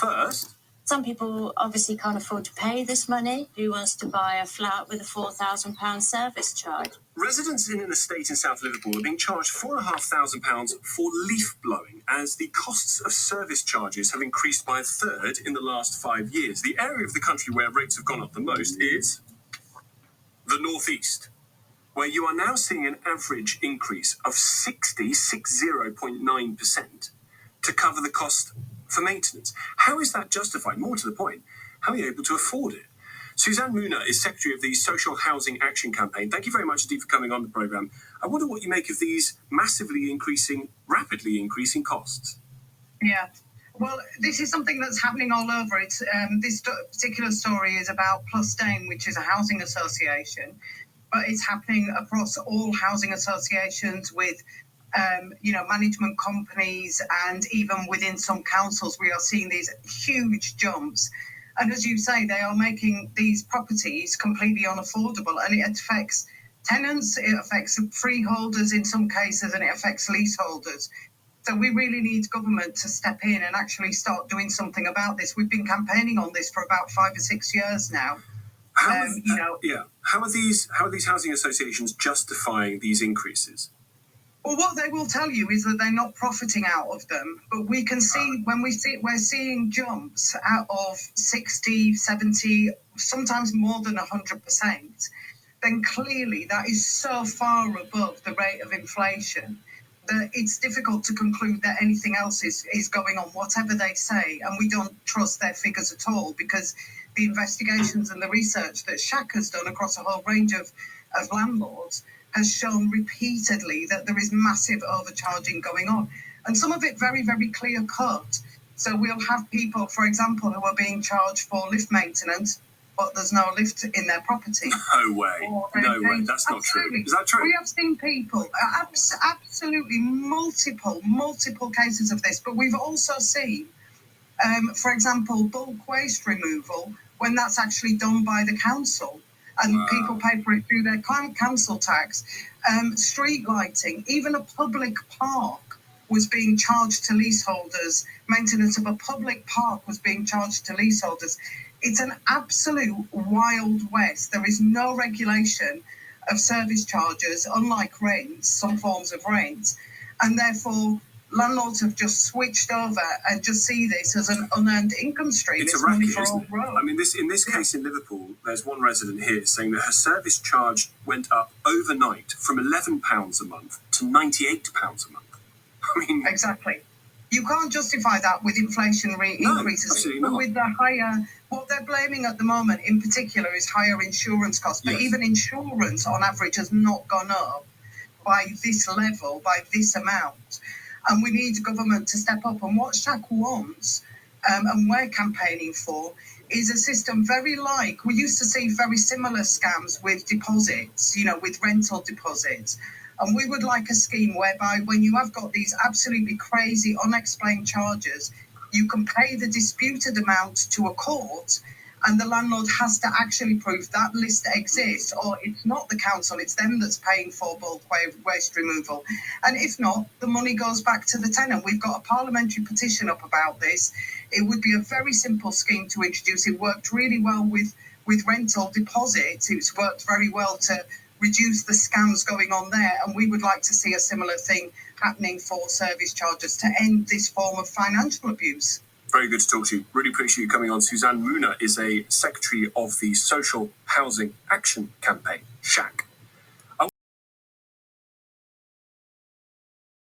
First, some people obviously can't afford to pay this money. Who wants to buy a flat with a £4,000 service charge? residents in an estate in South Liverpool are being charged £4,500 for leaf blowing, as the costs of service charges have increased by a third in the last 5 years. The area of the country where rates have gone up the most is the northeast, where you are now seeing an average increase of 60.9% to cover the cost for maintenance. How is that justified? More to the point, how are you able to afford it? Suzanne Mooner is Secretary of the Social Housing Action Campaign. Thank you very much indeed for coming on the programme. I wonder what you make of these rapidly increasing costs. Yeah. Well, this is something that's happening all over. It's this particular story is about Plus Dane, which is a housing association, but it's happening across all housing associations with, management companies, and even within some councils, we are seeing these huge jumps. And as you say, they are making these properties completely unaffordable, and it affects tenants, it affects freeholders in some cases, and it affects leaseholders. So we really need government to step in and actually start doing something about this. We've been campaigning on this for about 5 or 6 years now. How are these housing associations justifying these increases? Well, what they will tell you is that they're not profiting out of them. But we can see, we're seeing jumps out of 60, 70, sometimes more than 100%, then clearly that is so far above the rate of inflation that it's difficult to conclude that anything else is going on, whatever they say. And we don't trust their figures at all, because the investigations and the research that SHAC has done across a whole range of landlords has shown repeatedly that there is massive overcharging going on. And some of it very, very clear cut. So we'll have people, for example, who are being charged for lift maintenance, but there's no lift in their property. No way. No way. That's not true. Is that true? We have seen people, absolutely multiple cases of this, but we've also seen, for example, bulk waste removal, when that's actually done by the council. And people pay for it through their council tax. Street lighting, even a public park was being charged to leaseholders. Maintenance of a public park was being charged to leaseholders. It's an absolute wild west. There is no regulation of service charges, unlike rents, some forms of rent. And therefore, landlords have just switched over and just see this as an unearned income stream. It's a racket, isn't it? I mean, in this case in Liverpool, there's one resident here saying that her service charge went up overnight from £11 a month to £98 a month. I mean, exactly. You can't justify that with inflationary increases. Absolutely not. With the higher, what they're blaming at the moment in particular is higher insurance costs. But even insurance on average has not gone up by this level, by this amount. And we need government to step up. And what SHAC wants, and we're campaigning for, is a system very like, we used to see very similar scams with deposits, with rental deposits. And we would like a scheme whereby when you have got these absolutely crazy, unexplained charges, you can pay the disputed amount to a court, and the landlord has to actually prove that list exists, or it's not the council, it's them that's paying for bulk waste removal. And if not, the money goes back to the tenant. We've got a parliamentary petition up about this. It would be a very simple scheme to introduce. It worked really well with rental deposits. It's worked very well to reduce the scams going on there. And we would like to see a similar thing happening for service charges to end this form of financial abuse. Very good to talk to you. Really appreciate you coming on. Suzanne Mooner is a Secretary of the Social Housing Action Campaign, SHAC.